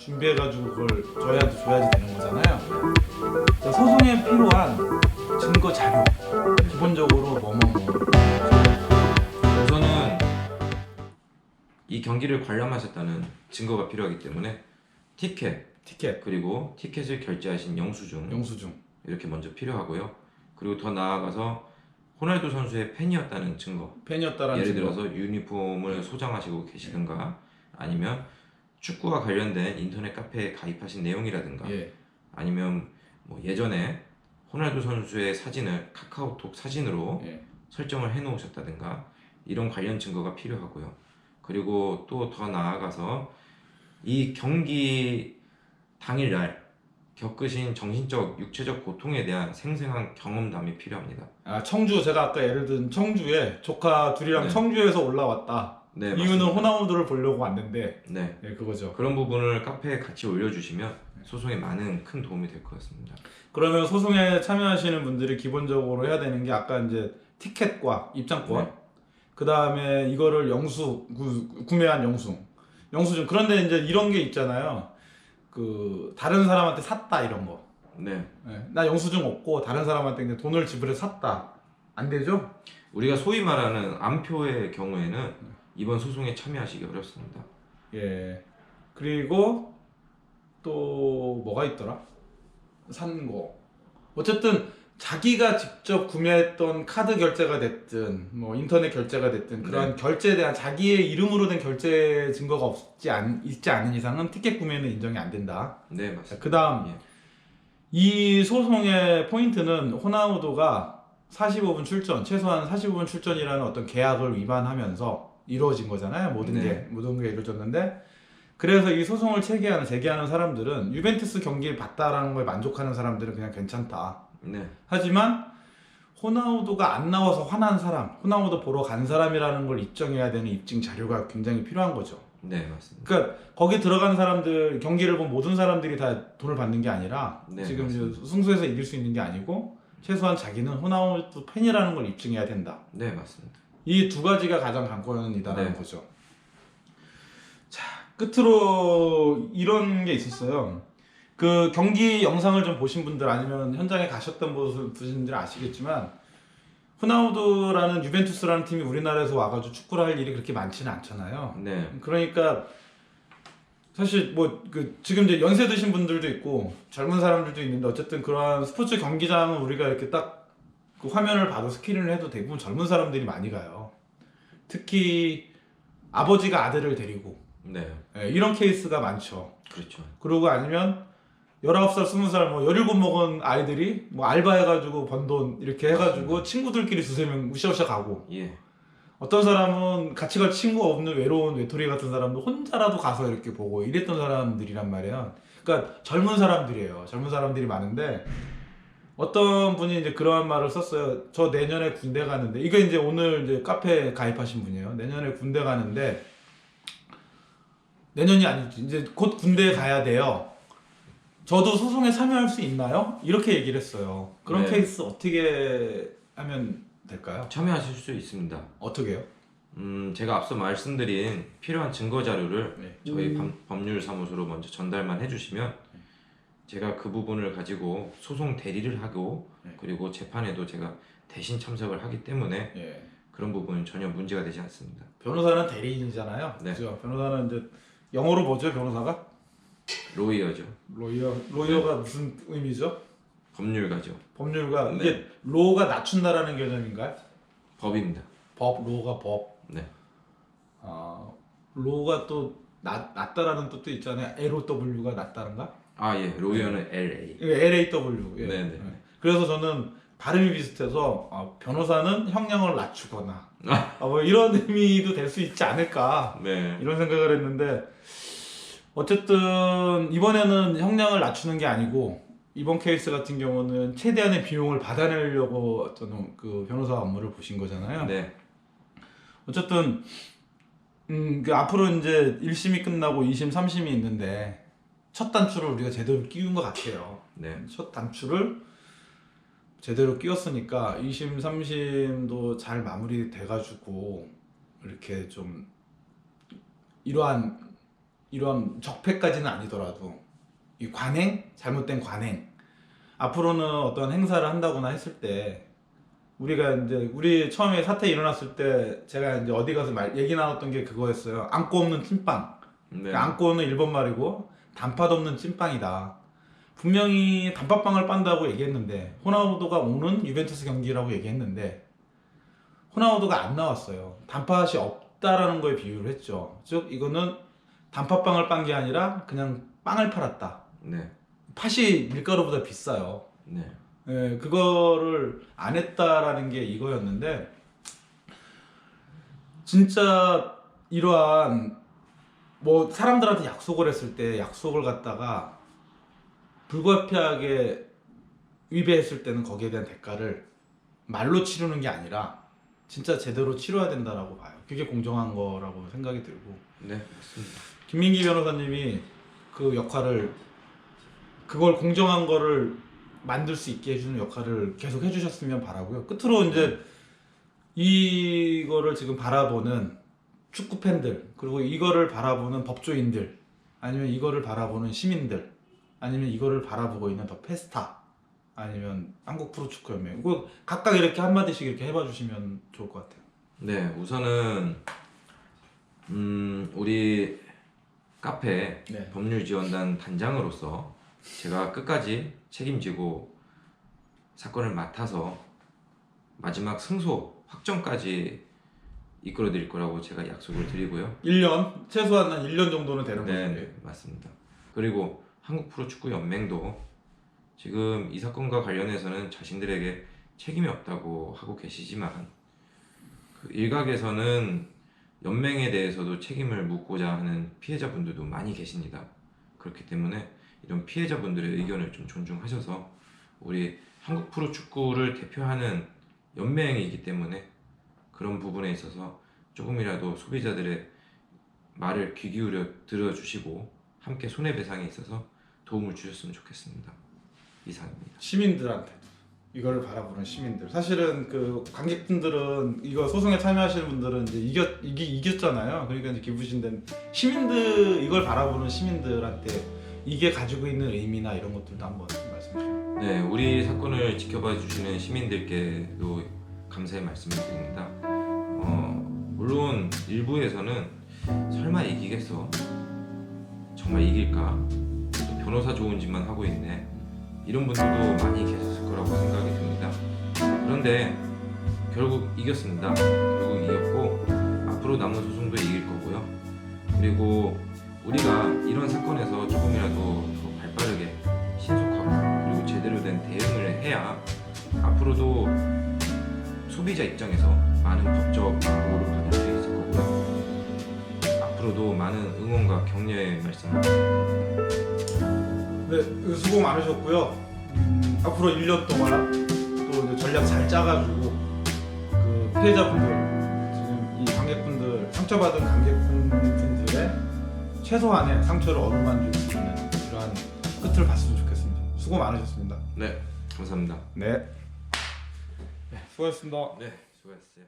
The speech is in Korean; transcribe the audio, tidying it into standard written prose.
준비해가지고 그걸 저희한테 줘야지 되는 거잖아요. 자, 소송에 필요한 증거 자료 기본적으로 우선은 이 경기를 관람하셨다는 증거가 필요하기 때문에 티켓 그리고 티켓을 결제하신 영수증 이렇게 먼저 필요하고요. 그리고 더 나아가서 호날두 선수의 팬이었다는 증거, 팬이었다라는 예를 증거. 들어서 유니폼을 소장하시고 계시든가 아니면 축구와 관련된 인터넷 카페에 가입하신 내용이라든가 아니면 뭐 예전에 호날두 선수의 사진을 카카오톡 사진으로 설정을 해 놓으셨다든가 이런 관련 증거가 필요하고요. 그리고 또 더 나아가서 이 경기 당일날 겪으신 정신적, 육체적 고통에 대한 생생한 경험담이 필요합니다. 아, 청주, 제가 아까 예를 든 청주에 조카 둘이랑 네. 청주에서 올라왔다. 네, 이유는 맞습니다. 호나우두를 보려고 왔는데 네, 그거죠. 그런 부분을 카페에 같이 올려주시면 소송에 많은 큰 도움이 될 것 같습니다. 그러면 소송에 참여하시는 분들이 기본적으로 해야 되는 게 아까 이제 티켓과 입장권, 그 다음에 이거를 구매한 영수증. 그런데 이제 이런 게 있잖아요. 그 다른 사람한테 샀다 이런 거. 네, 나 영수증 없고 다른 사람한테 그냥 돈을 지불해 샀다. 안 되죠? 우리가 소위 말하는 암표의 경우에는 이번 소송에 참여하시기 어렵습니다. 예. 그리고 또 뭐가 있더라? 산 거. 어쨌든 자기가 직접 구매했던 카드 결제가 됐든 뭐 인터넷 결제가 됐든 그러한 결제에 대한 자기의 이름으로 된 결제 증거가 있지 않은 이상은 티켓 구매는 인정이 안 된다. 네, 맞습니다. 그 다음 이 소송의 포인트는 호나우두가 45분 출전, 최소한 45분 출전이라는 어떤 계약을 위반하면서 이루어진 거잖아요. 모든 게 이루어졌는데, 그래서 이 소송을 제기하는 사람들은 유벤투스 경기를 봤다라는 거에 만족하는 사람들은 그냥 괜찮다. 네, 하지만 호나우두가 안 나와서 화난 사람, 호나우두 보러 간 사람이라는 걸 입증해야 되는 입증 자료가 굉장히 필요한 거죠. 네, 맞습니다. 그러니까 거기 들어간 사람들, 경기를 본 모든 사람들이 다 돈을 받는 게 아니라 지금 맞습니다. 승수에서 이길 수 있는 게 아니고 최소한 자기는 호나우두 팬이라는 걸 입증해야 된다. 네, 맞습니다. 이 두 가지가 가장 관건이다라는 거죠. 자, 끝으로 이런 게 있었어요. 그 경기 영상을 좀 보신 분들 아니면 현장에 가셨던 분들 아시겠지만 호나우두라는 유벤투스라는 팀이 우리나라에서 와가지고 축구를 할 일이 그렇게 많지는 않잖아요. 네, 그러니까 사실 뭐 그 지금 이제 연세 드신 분들도 있고 젊은 사람들도 있는데 어쨌든 그러한 스포츠 경기장은 우리가 이렇게 딱 그 화면을 봐도 스크린을 해도 대부분 젊은 사람들이 많이 가요. 특히 아버지가 아들을 데리고 이런 케이스가 많죠. 그렇죠. 그리고 아니면 19살, 20살, 뭐 17 먹은 아이들이 뭐 알바해가지고 번 돈 이렇게 해가지고 친구들끼리 두세 명 우샤우샤 가고 어떤 사람은 같이 갈 친구 없는 외로운 외톨이 같은 사람도 혼자라도 가서 이렇게 보고 이랬던 사람들이란 말이야. 그러니까 젊은 사람들이에요. 젊은 사람들이 많은데 어떤 분이 이제 그러한 말을 썼어요. 저 내년에 군대 가는데, 이거 이제 오늘 이제 카페에 가입하신 분이에요. 내년에 군대 가는데, 내년이 아니지, 이제 곧 군대에 가야 돼요. 저도 소송에 참여할 수 있나요? 이렇게 얘기를 했어요. 그런 케이스 어떻게 하면 될까요? 참여하실 수 있습니다. 어떻게요? 제가 앞서 말씀드린 필요한 증거 자료를 저희 법률사무소로 먼저 전달만 해주시면 제가 그 부분을 가지고 소송 대리를 하고 그리고 재판에도 제가 대신 참석을 하기 때문에 그런 부분은 전혀 문제가 되지 않습니다. 변호사는 대리인이잖아요. 그죠? 변호사는 이제 영어로 뭐죠? 변호사가? 로이어죠. 로이어가 무슨 의미죠? 법률가죠. 법률가. 이게 로가 낮춘다라는 개념인가요? 법입니다. 로가 법. 네. 로가 또 낮다라는 뜻도 있잖아요. LOW가 낮다는가? 로이어는 LA. 이거 LAW. 네네. 그래서 저는 발음이 비슷해서 변호사는 형량을 낮추거나 뭐 이런 의미도 될 수 있지 않을까 이런 생각을 했는데, 어쨌든 이번에는 형량을 낮추는 게 아니고 이번 케이스 같은 경우는 최대한의 비용을 받아내려고 어떤 그 변호사 업무를 보신 거잖아요. 어쨌든 그 앞으로 이제 1심이 끝나고 2심, 3심이 있는데 첫 단추를 우리가 제대로 끼운 것 같아요. 첫 단추를 제대로 끼웠으니까 2심, 3심도 잘 마무리돼가지고 이렇게 좀 이러한 이런 적폐까지는 아니더라도 이 관행, 잘못된 관행, 앞으로는 어떤 행사를 한다거나 했을 때 우리가 이제 우리 처음에 사태 일어났을 때 제가 이제 어디 가서 얘기 나눴던 게 그거였어요. 안고 없는 찐빵. 네. 안고는 일본 말이고 단팥 없는 찐빵이다. 분명히 단팥빵을 빤다고 얘기했는데 호나우도가 오는 유벤투스 경기라고 얘기했는데 호나우도가 안 나왔어요. 단팥이 없다라는 거에 비유를 했죠. 즉 이거는 단팥빵을 빤 게 아니라 그냥 빵을 팔았다. 네. 팥이 밀가루보다 비싸요. 네. 예, 그거를 안 했다라는 게 이거였는데 진짜 이러한 뭐 사람들한테 약속을 했을 때 약속을 갖다가 불가피하게 위배했을 때는 거기에 대한 대가를 말로 치르는 게 아니라 진짜 제대로 치러야 된다라고 봐요. 그게 공정한 거라고 생각이 들고. 네, 맞습니다. 김민기 변호사님이 그 역할을 그걸 공정한 거를 만들 수 있게 해주는 역할을 계속 해주셨으면 바라고요. 끝으로 이제 이거를 지금 바라보는 축구 팬들 그리고 이거를 바라보는 법조인들 아니면 이거를 바라보는 시민들 아니면 이거를 바라보고 있는 더 페스타 아니면 한국 프로축구연맹 이거 각각 이렇게 한마디씩 이렇게 해봐 주시면 좋을 것 같아요. 네, 우선은 우리 카페 네. 법률지원단 단장으로서 제가 끝까지 책임지고 사건을 맡아서 마지막 승소 확정까지 이끌어 드릴 거라고 제가 약속을 드리고요. 1년 최소한 한 1년 정도는 되는 거죠. 네, 맞습니다. 그리고 한국 프로축구 연맹도 지금 이 사건과 관련해서는 자신들에게 책임이 없다고 하고 계시지만 그 일각에서는 연맹에 대해서도 책임을 묻고자 하는 피해자분들도 많이 계십니다. 그렇기 때문에 이런 피해자분들의 의견을 좀 존중하셔서 우리 한국 프로축구를 대표하는 연맹이기 때문에 그런 부분에 있어서 조금이라도 소비자들의 말을 귀 기울여 들어주시고 함께 손해배상에 있어서 도움을 주셨으면 좋겠습니다. 이상입니다. 시민들한테 이걸 바라보는 시민들 사실은 그 관객분들은 이거 소송에 참여하시는 분들은 이제 이겼잖아요. 그러니까 이제 기부신된 시민들 이걸 바라보는 시민들한테 이게 가지고 있는 의미나 이런 것들도 한번 말씀해 주세요. 네, 우리 사건을 지켜봐 주시는 시민들께도 감사의 말씀을 드립니다. 물론 일부에서는 설마 이기겠어? 정말 이길까? 또 변호사 좋은 짓만 하고 있네. 이런 분들도 많이 계셨을 거라고 생각이 듭니다. 그런데 결국 이겼습니다. 결국 이겼고 앞으로 남은 소송도 이길 거고요. 그리고 우리가 이런 사건에서 조금이라도 더 발빠르게 신속하고 그리고 제대로 된 대응을 해야 앞으로도 소비자 입장에서 많은 법적 보호를 받을 수 있을 거고요. 앞으로도 많은 응원과 격려의 말씀을 네, 수고 많으셨고요. 앞으로 1년 동안 또 이제 전략 잘 짜가지고 그 피해자분들 지금 이 관객분들 상처받은 관객분들의 최소한의 상처를 어루만질 수 있는 이러한 끝을 봤으면 좋겠습니다. 수고 많으셨습니다. 네, 감사합니다. 네, 수고하셨습니다. 네, 수고하셨어요. 네.